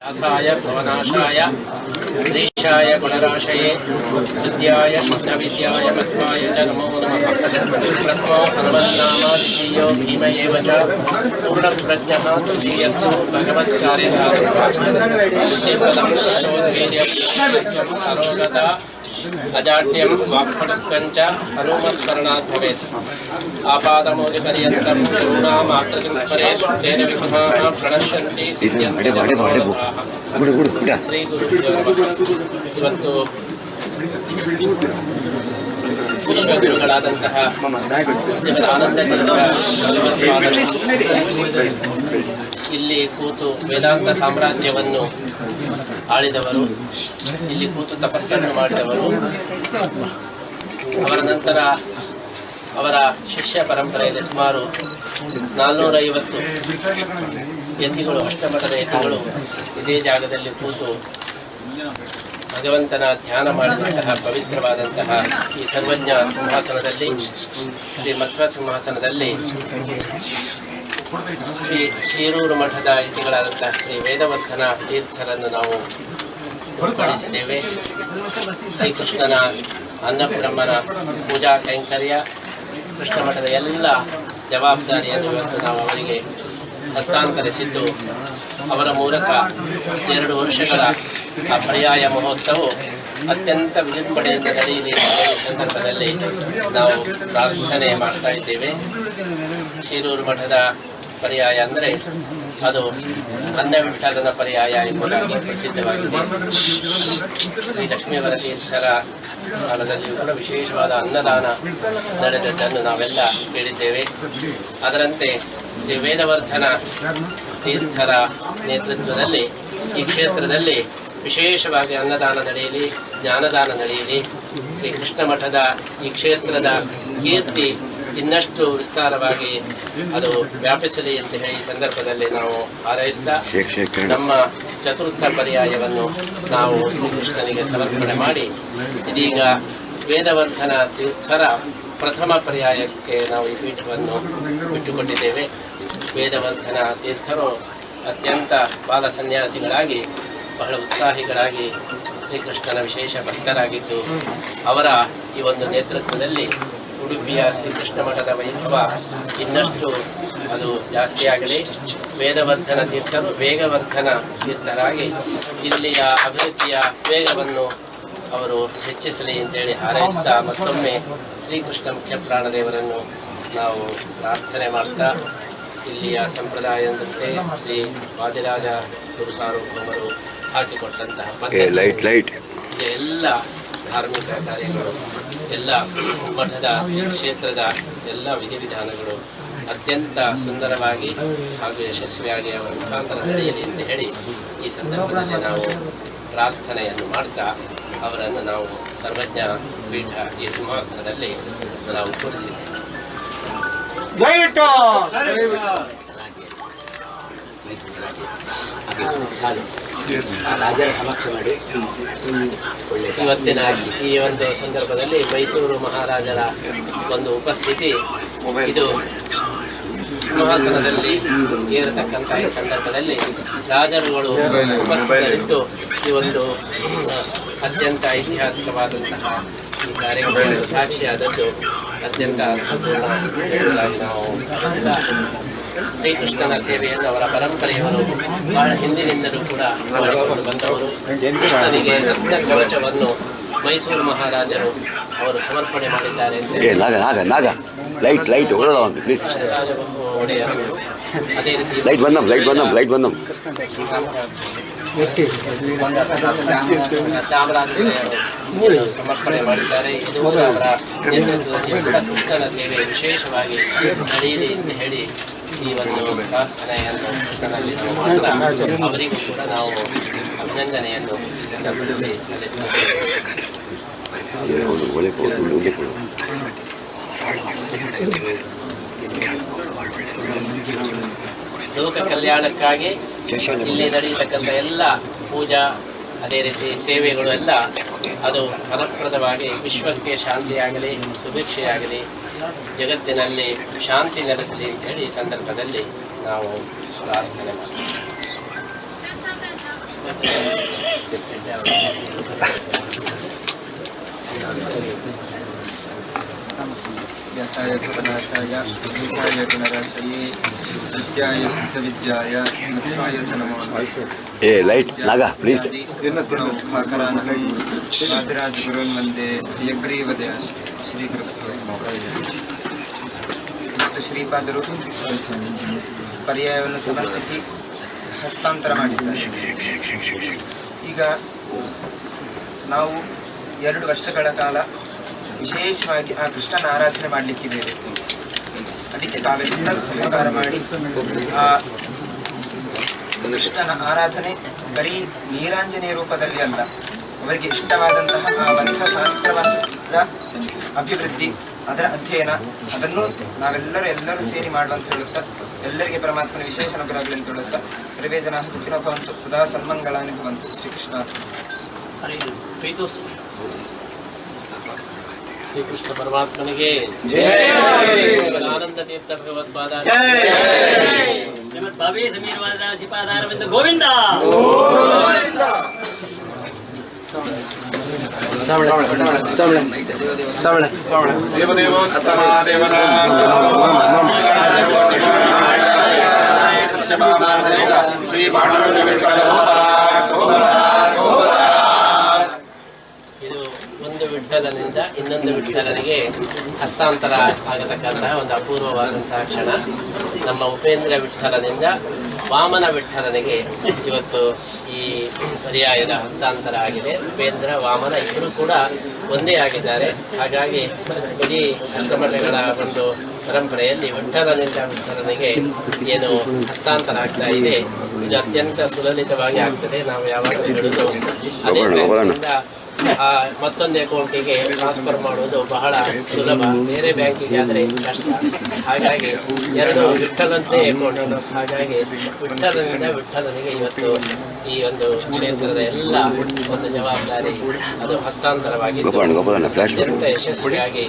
व्यासाय भवनाशाय श्रीशाय गुणराशये विद्याय शुद्धविद्याय मध्वाय च नमो नमः। प्रथमो हनुमन्नामाद्वितीयो भीम एव च पूर्णप्रज्ञः तृतीयस्तु भगवत्कार्यसाधकः सरोगता अजाड्यं वाक्पटुत्वं च हनुमस्मरणात् भवेत्। आपादमौलिपर्यन्तं गुरूणामाकृतिं स्मरेत् तेन विघ्नाः प्रणश्यन्ति सिद्ध्यन्ति ಶ್ರೀ ಗುರುಭ್ಯೋ ನಮಃ. ಇವತ್ತು ವಿಶ್ವಗುರುಗಳಾದಂತಹ ಆನಂದ ಇಲ್ಲಿ ಕೂತು ವೇದಾಂತ ಸಾಮ್ರಾಜ್ಯವನ್ನು ಆಳಿದವರು, ಇಲ್ಲಿ ಕೂತು ತಪಸ್ಸನ್ನು ಮಾಡಿದವರು, ಅವರ ನಂತರ ಅವರ ಶಿಷ್ಯ ಪರಂಪರೆಯಲ್ಲಿ ಸುಮಾರು 450 ಯತಿಗಳು, ಅಷ್ಟಮಠದ ಯತಿಗಳು ಇದೇ ಜಾಗದಲ್ಲಿ ಕೂತು ಭಗವಂತನ ಧ್ಯಾನ ಮಾಡಿದಂತಹ ಪವಿತ್ರವಾದಂತಹ ಈ ಸರ್ವಜ್ಞ ಸಿಂಹಾಸನದಲ್ಲಿ, ಶ್ರೀ ಮಧ್ವ ಸಿಂಹಾಸನದಲ್ಲಿ ಶ್ರೀ ಶಿರೂರು ಮಠದ ಯತಿಗಳಾದಂತಹ ಶ್ರೀ ವೇದವರ್ಧನ ತೀರ್ಥರನ್ನು ನಾವು ಹೊರಪಡಿಸಿದ್ದೇವೆ. ಶ್ರೀಕೃಷ್ಣನ ಅನ್ನಬ್ರಹ್ಮನ ಪೂಜಾ ಕೈಂಕರ್ಯ, ಕೃಷ್ಣ ಮಠದ ಎಲ್ಲ ಜವಾಬ್ದಾರಿಯನ್ನು ಇವತ್ತು ನಾವು ಅವರಿಗೆ ಹಸ್ತಾಂತರಿಸಿದ್ದು, ಅವರ ಮೂಲಕ 2 ವರ್ಷಗಳ ಆ ಪರ್ಯಾಯ ಮಹೋತ್ಸವವು ಅತ್ಯಂತ ವಿಜೃಂಭಣೆಯಿಂದ ನಡೆಯಲಿ ಎಂಬ ಸಂದರ್ಭದಲ್ಲಿ ನಾವು ಪ್ರಾರ್ಥನೆ ಮಾಡ್ತಾ ಇದ್ದೇವೆ. ಶಿರೂರು ಮಠದ ಪರ್ಯಾಯ ಅಂದರೆ ಅದು ಅನ್ನವಿಠಲನ ಪರ್ಯಾಯ ಎಂಬುದಾಗಿ ಪ್ರಸಿದ್ಧವಾಗಿದೆ. ಶ್ರೀ ಲಕ್ಷ್ಮೀವರ ತೀರ್ಥರ ಕಾಲದಲ್ಲಿಯೂ ಕೂಡ ವಿಶೇಷವಾದ ಅನ್ನದಾನ ನಡೆದದ್ದನ್ನು ನಾವೆಲ್ಲ ಕೇಳಿದ್ದೇವೆ. ಅದರಂತೆ ಶ್ರೀ ವೇದವರ್ಧನ ತೀರ್ಥರ ನೇತೃತ್ವದಲ್ಲಿ ಈ ಕ್ಷೇತ್ರದಲ್ಲಿ ವಿಶೇಷವಾಗಿ ಅನ್ನದಾನ ನಡೆಯಲಿ, ಜ್ಞಾನದಾನ ನಡೆಯಲಿ, ಶ್ರೀ ಕೃಷ್ಣ ಮಠದ ಈ ಕ್ಷೇತ್ರದ ಕೀರ್ತಿ ಇನ್ನಷ್ಟು ವಿಸ್ತಾರವಾಗಿ ಅದು ವ್ಯಾಪಿಸಲಿ ಅಂತ ಹೇಳಿ ಈ ಸಂದರ್ಭದಲ್ಲಿ ನಾವು ಹಾರೈಸ್ತಾ ನಮ್ಮ ಚತುರ್ಥ ಪರ್ಯಾಯವನ್ನು ನಾವು ಶ್ರೀಕೃಷ್ಣನಿಗೆ ಸಮರ್ಪಣೆ ಮಾಡಿ, ಇದೀಗ ವೇದವರ್ಧನ ತೀರ್ಥರ ಪ್ರಥಮ ಪರ್ಯಾಯಕ್ಕೆ ನಾವು ಈ ಪೀಠವನ್ನು ಬಿಟ್ಟುಕೊಟ್ಟಿದ್ದೇವೆ. ವೇದವರ್ಧನ ತೀರ್ಥರು ಅತ್ಯಂತ ಬಾಲ ಸನ್ಯಾಸಿಗಳಾಗಿ, ಬಹಳ ಉತ್ಸಾಹಿಗಳಾಗಿ, ಶ್ರೀಕೃಷ್ಣನ ವಿಶೇಷ ಭಕ್ತರಾಗಿದ್ದು, ಅವರ ಈ ಒಂದು ನೇತೃತ್ವದಲ್ಲಿ ಉಡುಪಿಯ ಶ್ರೀಕೃಷ್ಣ ಮಠದ ವೈಭವ ಇನ್ನಷ್ಟು ಅದು ಜಾಸ್ತಿಯಾಗಲಿ. ವೇದವರ್ಧನ ತೀರ್ಥರು ವೇಗವರ್ಧನ ತೀರ್ಥರಾಗಿ ಇಲ್ಲಿಯ ಅಭಿವೃದ್ಧಿಯ ವೇಗವನ್ನು ಅವರು ಹೆಚ್ಚಿಸಲಿ ಅಂತೇಳಿ ಹಾರೈಸ್ತಾ ಮತ್ತೊಮ್ಮೆ ಶ್ರೀಕೃಷ್ಣ ಮುಖ್ಯ ಪ್ರಾಣದೇವರನ್ನು ನಾವು ಪ್ರಾರ್ಥನೆ ಮಾಡ್ತಾ, ಇಲ್ಲಿಯ ಸಂಪ್ರದಾಯದಂತೆ ಶ್ರೀ ವಾದಿರಾಜ ಗುರು ಸಾರ್ವಭೌಮರು ಹಾಕಿಕೊಟ್ಟಂತಹ ಪದ್ಧತಿ ಎಲ್ಲ ಧಾರ್ಮಿಕ ಕಾರ್ಯಗಳು, ಎಲ್ಲ ಮಠದ ಶ್ರೀ ಕ್ಷೇತ್ರದ ಎಲ್ಲ ವಿಧಿವಿಧಾನಗಳು ಅತ್ಯಂತ ಸುಂದರವಾಗಿ ಹಾಗೂ ಯಶಸ್ವಿಯಾಗಿ ಅವರ ಮುಖಾಂತರ ನಡೆಯಲಿ ಅಂತ ಹೇಳಿ ಈ ಸಂದರ್ಭದಲ್ಲಿ ನಾವು ಪ್ರಾರ್ಥನೆಯನ್ನು ಮಾಡ್ತಾ ಅವರನ್ನು ನಾವು ಸರ್ವಜ್ಞ ಪೀಠ ಈ ಸಿಂಹಾಸನದಲ್ಲಿ ನಾವು ಕೂರಿಸಿದ್ದೇವೆ. ಇವತ್ತಿನ ಈ ಒಂದು ಸಂದರ್ಭದಲ್ಲಿ ಮೈಸೂರು ಮಹಾರಾಜರ ಒಂದು ಉಪಸ್ಥಿತಿ, ಇದು ಸಿಂಹಾಸನದಲ್ಲಿ ಏರತಕ್ಕಂಥ ಈ ಸಂದರ್ಭದಲ್ಲಿ ರಾಜರುಗಳು ಉಪಸ್ಥಿತರಿದ್ದು ಈ ಒಂದು ಅತ್ಯಂತ ಐತಿಹಾಸಿಕವಾದಂತಹ ಈ ಕಾರ್ಯಕ್ರಮದ ಸಾಕ್ಷಿಯಾದದ್ದು ಅತ್ಯಂತ ಅರ್ಥಪೂರ್ಣ ಎಂಬುದಾಗಿ ನಾವು ಶ್ರೀಕೃಷ್ಣನ ಸೇವೆಯನ್ನು ಅವರ ಪರಂಪರೆಯವರು ಬಹಳ ಹಿಂದಿನಿಂದಲೂ ಕೂಡ ಮಾಡಿಕೊಂಡು ಬಂದವರು. ಕೃಷ್ಣನಿಗೆ ರತ್ನ ಕವಚವನ್ನು ಮೈಸೂರು ಮಹಾರಾಜರು ಅವರು ಸಮರ್ಪಣೆ ಮಾಡಿದ್ದಾರೆ ಅಂತ ಒಡೆಯರು, ಅದೇ ರೀತಿ ಚಾಮರಾಜರು ಸಮರ್ಪಣೆ ಮಾಡಿದ್ದಾರೆ. ಇದು ಅವರ ನೇತೃತ್ವದಲ್ಲಿ ಕೃಷ್ಣನ ಸೇವೆ ವಿಶೇಷವಾಗಿ ನಡೆಯಲಿ ಅಂತ ಹೇಳಿ ಈ ಒಂದು ಪ್ರಾರ್ಥನೆಯನ್ನು ಕೃಷ್ಣನಲ್ಲಿ ನಾವು ಮಾಡ್ತಾ ಅವರಿಗೂ ಕೂಡ ನಾವು ಅಭಿನಂದನೆಯನ್ನು ಈ ಸಂದರ್ಭದಲ್ಲಿ ಸಲ್ಲಿಸುತ್ತೇವೆ. ಲೋಕ ಕಲ್ಯಾಣಕ್ಕಾಗಿ ಇಲ್ಲಿ ನಡೆಯತಕ್ಕಂಥ ಎಲ್ಲ ಪೂಜಾ, ಅದೇ ರೀತಿ ಸೇವೆಗಳು ಎಲ್ಲ ಅದು ಫಲಪ್ರದವಾಗಿ ವಿಶ್ವಕ್ಕೆ ಶಾಂತಿಯಾಗಲಿ, ಸುಭಿಕ್ಷೆಯಾಗಲಿ, ಜಗತ್ತಿನಲ್ಲಿ ಶಾಂತಿ ನೆಲೆಸಲಿ ಅಂತ ಹೇಳಿ ಈ ಸಂದರ್ಭದಲ್ಲಿ ನಾವು ಪ್ರಾರ್ಥನೆ ಮಾಡ್ತೀವಿ. ವ್ಯಾಸಾಯ ಕೃತನಾಶಾಯ ಈಶಾಯ ಗುಣರಾಶಯೇ ನಿತ್ಯಾಯ ಸಿದ್ಧವಿದ್ಯಾಯ ಮಧ್ವಾಯ ಚ ನಮೋ ಏ ಲೈಟ್ ನಾಗ ಪ್ಲೀಸ್ ಗುಣೌಘಾಕರಾನಹಂ ವಾದಿರಾಜ ಗುರುನ್ ವಂದೇ ಯಗ್ರೀವದಯ ಶ್ರೀ ಮತ್ತು ಶ್ರೀಪಾದರು ಪರ್ಯಾಯವನ್ನು ಸಮರ್ಥಿಸಿ ಹಸ್ತಾಂತರ ಮಾಡಿದ್ದಾರೆ. ಈಗ ನಾವು 2 ವರ್ಷಗಳ ಕಾಲ ವಿಶೇಷವಾಗಿ ಆ ಕೃಷ್ಣನ ಆರಾಧನೆ ಮಾಡಲಿಕ್ಕಿದ್ದೇವೆ. ಅದಕ್ಕೆ ತಾವೆಲ್ಲರೂ ಸಹಕಾರ ಮಾಡಿ ಆ ಕೃಷ್ಣನ ಆರಾಧನೆ ಬರೀ ನೀರಾಂಜನೆಯ ರೂಪದಲ್ಲಿ ಅಲ್ಲ, ಅವರಿಗೆ ಇಷ್ಟವಾದಂತಹ ಆ ಶಾಸ್ತ್ರವಾದ ಅಭಿವೃದ್ಧಿ, ಅದರ ಅಧ್ಯಯನ, ಅದನ್ನು ನಾವೆಲ್ಲರೂ ಸೇರಿ ಮಾಡುವಂತ ಹೇಳುತ್ತಾ ಎಲ್ಲರಿಗೆ ಪರಮಾತ್ಮನ ವಿಶೇಷ ಅನುಗ್ರಹಗಳು ಅಂತ ಹೇಳುತ್ತಾ ಸರ್ವೇ ಜನ ಸುಖಿನೋ ಭವಂತು ಸದಾ ಸನ್ಮಂಗಳಾನಿ ಭವಂತು. ಶ್ರೀಕೃಷ್ಣ ಶ್ರೀಕೃಷ್ಣ ಪರಮಾತ್ಮನಿಗೆ ಆನಂದ ತೀರ್ಥ ಭಗವತ್ಪಾದ ಭವೇ ಸಮೀರವಾದ ಶ್ರೀಪಾದಾರವಿಂದ ಗೋವಿಂದ. ಇದು ಒಂದು ವಿಠ್ಠಲನಿಂದ ಇನ್ನೊಂದು ವಿಠ್ಠಲನಿಗೆ ಹಸ್ತಾಂತರ ಆಗತಕ್ಕಂತಹ ಒಂದು ಅಪೂರ್ವವಾದಂತಹ ಕ್ಷಣ. ನಮ್ಮ ಉಪೇಂದ್ರ ವಿಠ್ಠಲನಿಂದ ವಾಮನ ವಿಠ್ಠಲನಿಗೆ ಇವತ್ತು ಈ ಪರ್ಯಾಯದ ಹಸ್ತಾಂತರ ಆಗಿದೆ. ಉಪೇಂದ್ರ ವಾಮನ ಇಬ್ಬರು ಕೂಡ ಒಂದೇ ಆಗಿದ್ದಾರೆ. ಹಾಗಾಗಿ ಇಡೀ ಅಷ್ಟಮಠಗಳ ಒಂದು ಪರಂಪರೆಯಲ್ಲಿ ವಿಠ್ಠಲನಿಂದ ವಿಠ್ಠಲನಿಗೆ ಏನು ಹಸ್ತಾಂತರ ಆಗ್ತಾ ಇದೆ, ಇದು ಅತ್ಯಂತ ಸುಲಲಿತವಾಗಿ ಆಗ್ತದೆ. ನಾವು ಯಾವಾಗಲೂ ಹೇಳುವುದು ಅದೇ ಬ್ಯಾಂಕಿನಿಂದ ಮತ್ತೊಂದು ಅಕೌಂಟಿಗೆ ಟ್ರಾನ್ಸ್ಫರ್ ಮಾಡುವುದು ಬಹಳ ಸುಲಭ, ಬೇರೆ ಬ್ಯಾಂಕಿಗೆ ಆದರೆ ಕಷ್ಟ. ಹಾಗಾಗಿ 2 ವಿಠ್ಠಲಂತೆ ಅಕೌಂಟ್. ಹಾಗಾಗಿ ವಿಠ್ಠಲನಿಂದ ವಿಠ್ಠಲನಿಗೆ ಇವತ್ತು ಈ ಒಂದು ಕ್ಷೇತ್ರದ ಎಲ್ಲ ಒಂದು ಜವಾಬ್ದಾರಿ ಅದು ಹಸ್ತಾಂತರವಾಗಿದ್ದು ಅತ್ಯಂತ ಯಶಸ್ವಿಯಾಗಿ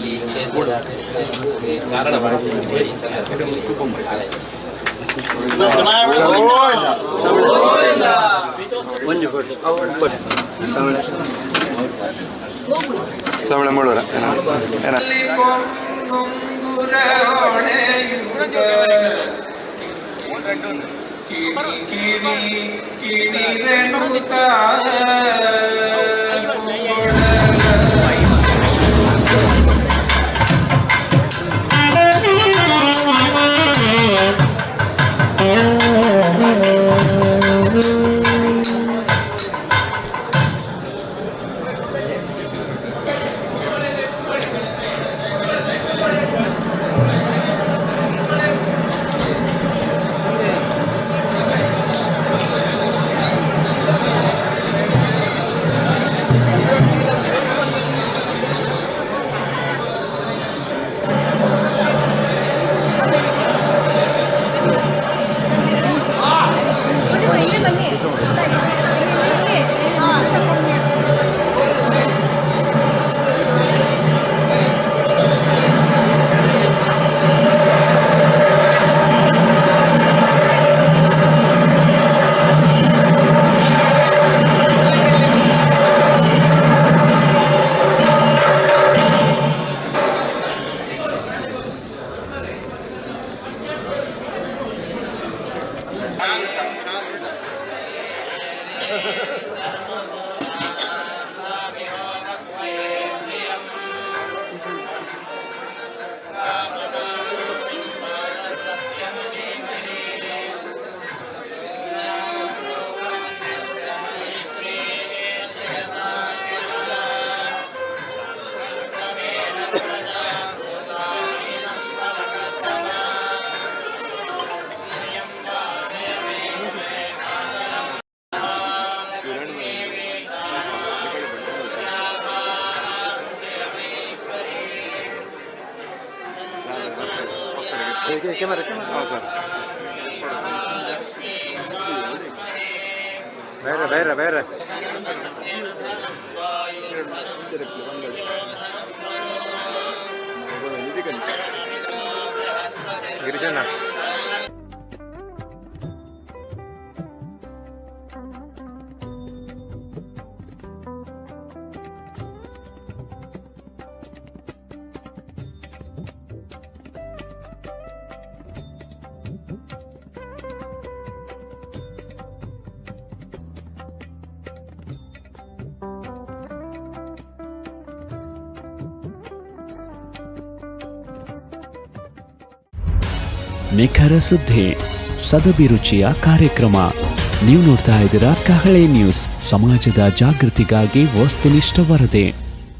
ಈ ಕ್ಷೇತ್ರದ ಕಾರಣವಾಗಿದೆ ಅಂತ ಹೇಳಿ ಸಂದರ್ಭದಲ್ಲಿ ಶ್ರವಣ ಮಾಡೋರ ಕ್ಯಾಮರಾ ಬೇರೆ ಬೇರೆ ಗಿರಿಜಣ್ಣ ನಿಖರ ಸುದ್ದಿ, ಸದಭಿರುಚಿಯ ಕಾರ್ಯಕ್ರಮ. ನೀವು ನೋಡ್ತಾ ಇದ್ದೀರಾ ಕಹಳೆ ನ್ಯೂಸ್, ಸಮಾಜದ ಜಾಗೃತಿಗಾಗಿ ವಸ್ತುನಿಷ್ಠ ವರದಿ.